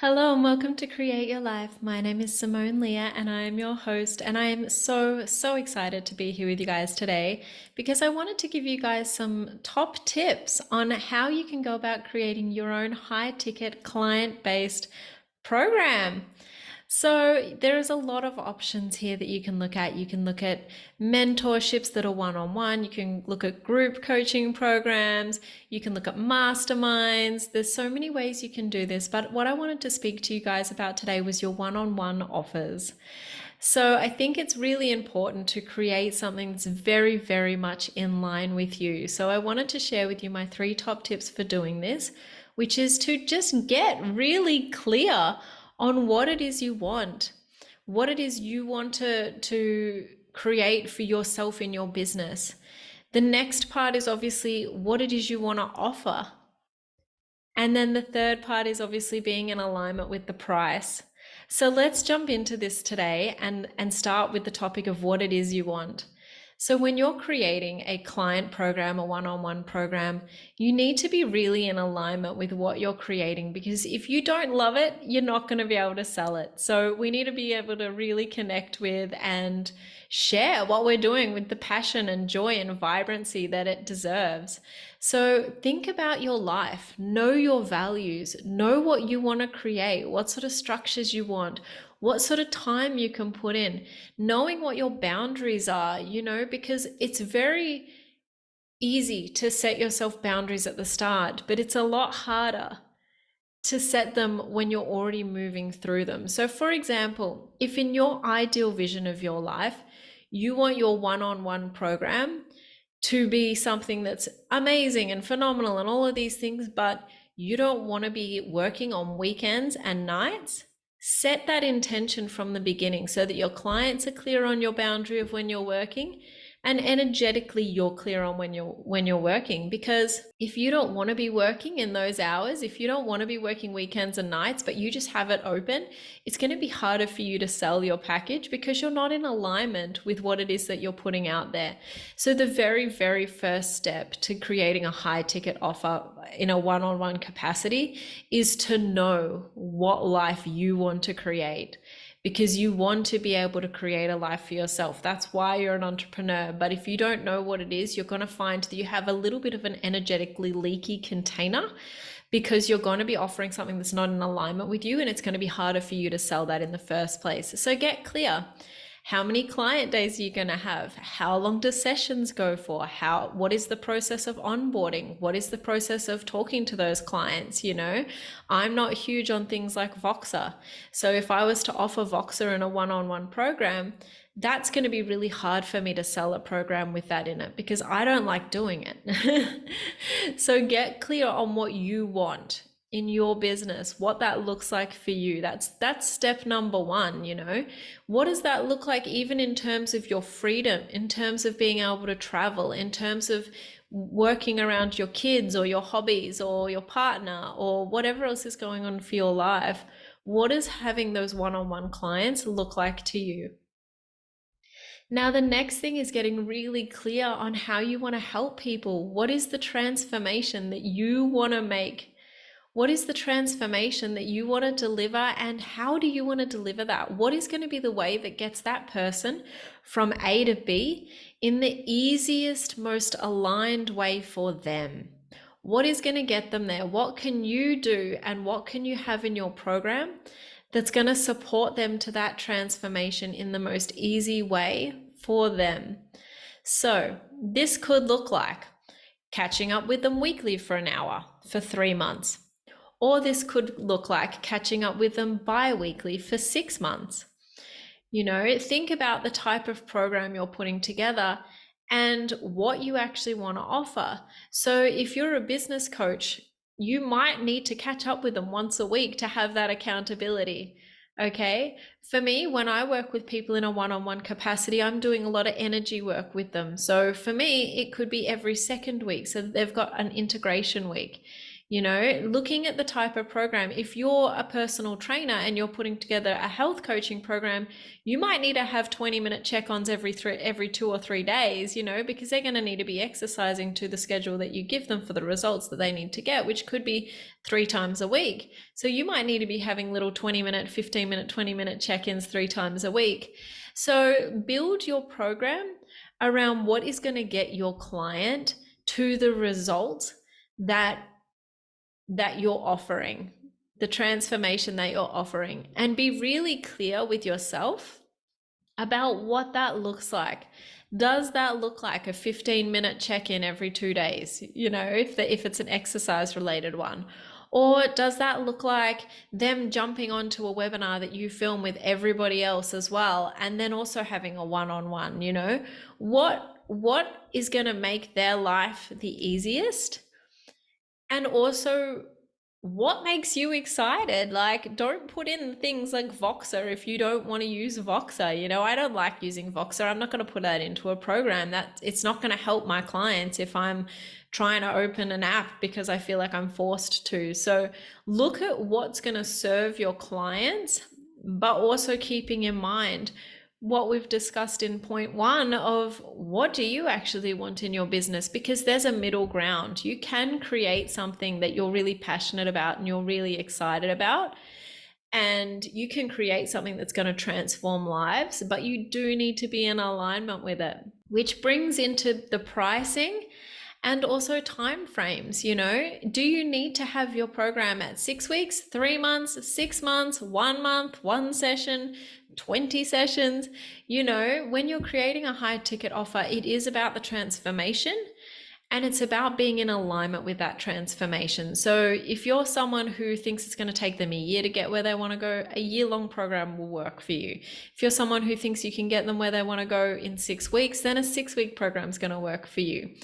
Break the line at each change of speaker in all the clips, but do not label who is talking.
Hello and welcome to Create Your Life. My name is Simone Lea and I am your host, and I am so excited to be here with you guys today because I wanted to give you guys some top tips on how you can go about creating your own high ticket client based program. So there is a lot of options here that you can look at. You can look at mentorships that are one-on-one. You can look at group coaching programs. You can look at masterminds. There's so many ways you can do this. But what I wanted to speak to you guys about today was your one-on-one offers. So I think it's really important to create something that's very much in line with you. So I wanted to share with you my 3 top tips for doing this, which is to just get really clear on what it is you want, what it is you want to create for yourself in your business. The next part is obviously what it is you want to offer. And then the third part is obviously being in alignment with the price. So let's jump into this today and start with the topic of what it is you want. So when you're creating a client program, a one-on-one program, you need to be really in alignment with what you're creating, because if you don't love it, you're not going to be able to sell it. So we need to be able to really connect with and share what we're doing with the passion and joy and vibrancy that it deserves. So think about your life, know your values, know what you want to create, what sort of structures you want, what sort of time you can put in, knowing what your boundaries are, because it's very easy to set yourself boundaries at the start, but it's a lot harder to set them when you're already moving through them. So for example, if in your ideal vision of your life, you want your one-on-one program to be something that's amazing and phenomenal and all of these things, but you don't want to be working on weekends and nights, set that intention from the beginning so that your clients are clear on your boundary of when you're working, and energetically you're clear on when you're working. Because if you don't want to be working in those hours, if you don't want to be working weekends and nights, but you just have it open, it's going to be harder for you to sell your package because you're not in alignment with what it is that you're putting out there. So the very first step to creating a high ticket offer in a one-on-one capacity is to know what life you want to create, because you want to be able to create a life for yourself. That's why you're an entrepreneur. But if you don't know what it is, you're going to find that you have a little bit of an energetically leaky container, because you're going to be offering something that's not in alignment with you, and it's going to be harder for you to sell that in the first place. So get clear. How many client days are you going to have? How long do sessions go for? What is the process of onboarding? What is the process of talking to those clients? I'm not huge on things like Voxer. So if I was to offer Voxer in a one-on-one program, that's going to be really hard for me to sell a program with that in it, because I don't like doing it. So get clear on what you want in your business, what that looks like for you. That's step number 1. What does that look like even in terms of your freedom, in terms of being able to travel, in terms of working around your kids or your hobbies or your partner or whatever else is going on for your life? What does having those one-on-one clients look like to you? Now, the next thing is getting really clear on how you want to help people. What is the transformation that you want to make? What is the transformation that you want to deliver, and how do you want to deliver that? What is going to be the way that gets that person from A to B in the easiest, most aligned way for them? What is going to get them there? What can you do and what can you have in your program that's going to support them to that transformation in the most easy way for them? So this could look like catching up with them weekly for an hour for 3 months. Or this could look like catching up with them bi-weekly for 6 months. Think about the type of program you're putting together and what you actually want to offer. So if you're a business coach, you might need to catch up with them once a week to have that accountability. Okay. For me, when I work with people in a one-on-one capacity, I'm doing a lot of energy work with them. So for me, it could be every second week, so they've got an integration week. Looking at the type of program. If you're a personal trainer and you're putting together a health coaching program, you might need to have 20-minute check-ons every 2 or 3 days, because they're going to need to be exercising to the schedule that you give them for the results that they need to get, which could be 3 times a week. So you might need to be having little 20-minute, 15-minute, 20-minute check-ins 3 times a week. So build your program around what is going to get your client to the result that you're offering, the transformation that you're offering, and be really clear with yourself about what that looks like. Does that look like a 15-minute check-in every 2 days, if it's an exercise related one? Or does that look like them jumping onto a webinar that you film with everybody else as well, and then also having a one-on-one? What is going to make their life the easiest? And also, what makes you excited? Like, don't put in things like Voxer if you don't want to use Voxer. I don't like using Voxer. I'm not going to put that into a program. That it's not going to help my clients if I'm trying to open an app because I feel like I'm forced to. So look at what's going to serve your clients, but also keeping in mind what we've discussed in point 1 of what do you actually want in your business, because there's a middle ground. You can create something that you're really passionate about and you're really excited about, and you can create something that's going to transform lives, but you do need to be in alignment with it, which brings into the pricing and also time frames. Do you need to have your program at 6 weeks, 3 months, 6 months, 1 month, 1 session, 20 sessions? When you're creating a high ticket offer, it is about the transformation, and it's about being in alignment with that transformation. So if you're someone who thinks it's going to take them a year to get where they want to go, a year-long program will work for you. If you're someone who thinks you can get them where they want to go in 6 weeks, then a 6-week program is going to work for you.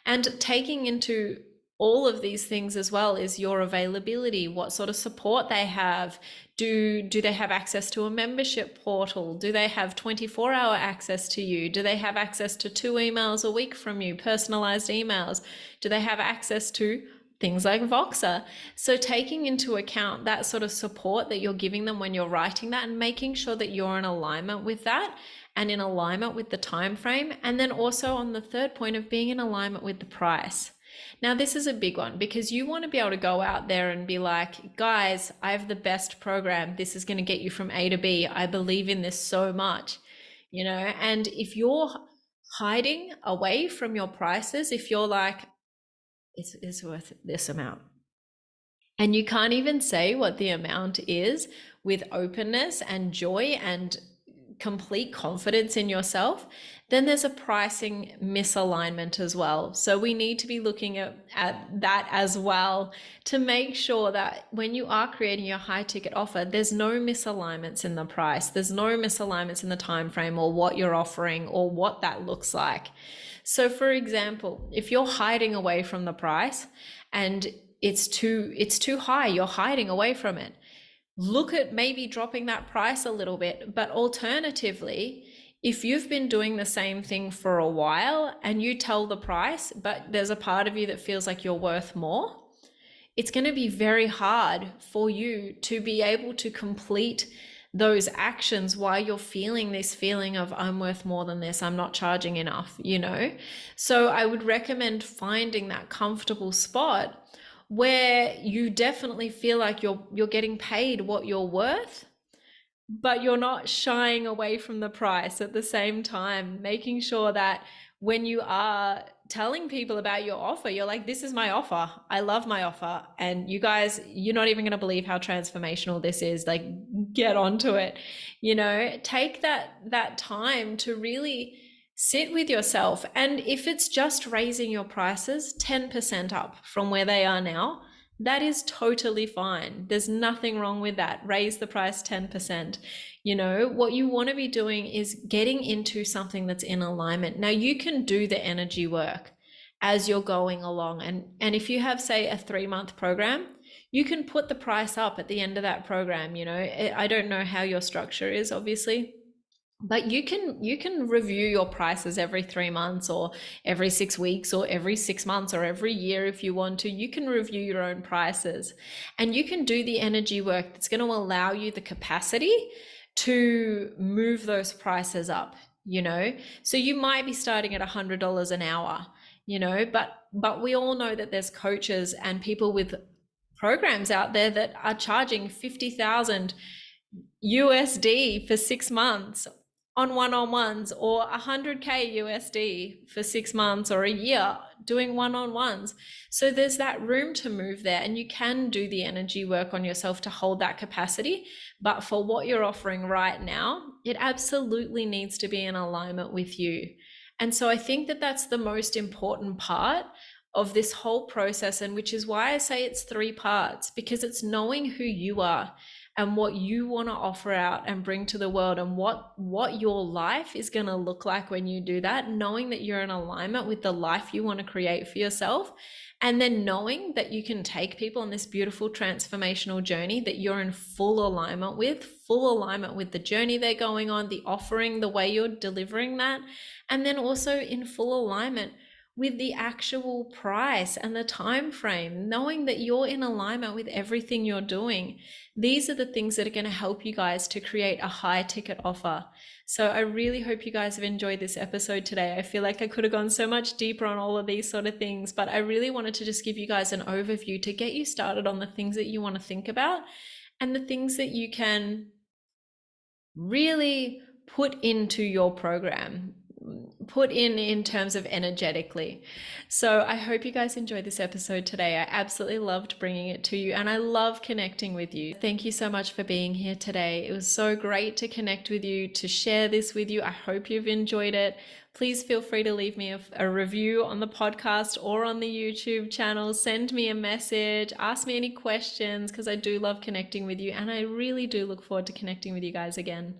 And taking into all of these things as well is your availability, what sort of support they have. Do they have access to a membership portal? Do they have 24-hour access to you? Do they have access to 2 emails a week from you, personalized emails? Do they have access to things like Voxer? So taking into account that sort of support that you're giving them when you're writing that, and making sure that you're in alignment with that and in alignment with the time frame. And then also on the third point of being in alignment with the price. Now, this is a big one, because you want to be able to go out there and be like, guys, I have the best program. This is going to get you from A to B. I believe in this so much, and if you're hiding away from your prices, if you're like, it's worth this amount, and you can't even say what the amount is with openness and joy and complete confidence in yourself, then there's a pricing misalignment as well. So we need to be looking at that as well, to make sure that when you are creating your high ticket offer, there's no misalignments in the price, there's no misalignments in the time frame or what you're offering or what that looks like. So for example, if you're hiding away from the price and it's too high, you're hiding away from it, look at maybe dropping that price a little bit. But alternatively, if you've been doing the same thing for a while and you tell the price, but there's a part of you that feels like you're worth more, it's going to be very hard for you to be able to complete those actions while you're feeling this feeling of, I'm worth more than this, I'm not charging enough, So I would recommend finding that comfortable spot where you definitely feel like you're getting paid what you're worth, but you're not shying away from the price at the same time, making sure that when you are telling people about your offer, you're like, this is my offer. I love my offer. And you guys, you're not even going to believe how transformational this is. Like, get onto it, take that time to really sit with yourself. And if it's just raising your prices 10% up from where they are now, that is totally fine. There's nothing wrong with that. Raise the price 10%. What you want to be doing is getting into something that's in alignment. Now, you can do the energy work as you're going along. And if you have, say, a 3-month program, you can put the price up at the end of that program. I don't know how your structure is, obviously, But you can review your prices every 3 months or every 6 weeks or every 6 months or every year if you want to. You can review your own prices, and you can do the energy work that's going to allow you the capacity to move those prices up, you know. So you might be starting at $100 an hour, you know, but we all know that there's coaches and people with programs out there that are charging 50,000 USD for 6 months on one-on-ones, or 100K USD for 6 months or a year doing one-on-ones. So there's that room to move there, and you can do the energy work on yourself to hold that capacity. But for what you're offering right now, it absolutely needs to be in alignment with you. And so I think that that's the most important part of this whole process, and which is why I say it's 3 parts, because it's knowing who you are and what you want to offer out and bring to the world, and what your life is going to look like when you do that, knowing that you're in alignment with the life you want to create for yourself, and then knowing that you can take people on this beautiful transformational journey that you're in full alignment with the journey they're going on, the offering, the way you're delivering that, and then also in full alignment with the actual price and the time frame, knowing that you're in alignment with everything you're doing. These are the things that are going to help you guys to create a high ticket offer. So I really hope you guys have enjoyed this episode today. I feel like I could have gone so much deeper on all of these sort of things, but I really wanted to just give you guys an overview to get you started on the things that you want to think about and the things that you can really put into your program, put in terms of energetically. So I hope you guys enjoyed this episode today. I absolutely loved bringing it to you, and I love connecting with you. Thank you so much for being here today. It was so great to connect with you, to share this with you. I hope you've enjoyed it. Please feel free to leave me a review on the podcast or on the YouTube channel. Send me a message, ask me any questions, because I do love connecting with you, and I really do look forward to connecting with you guys again.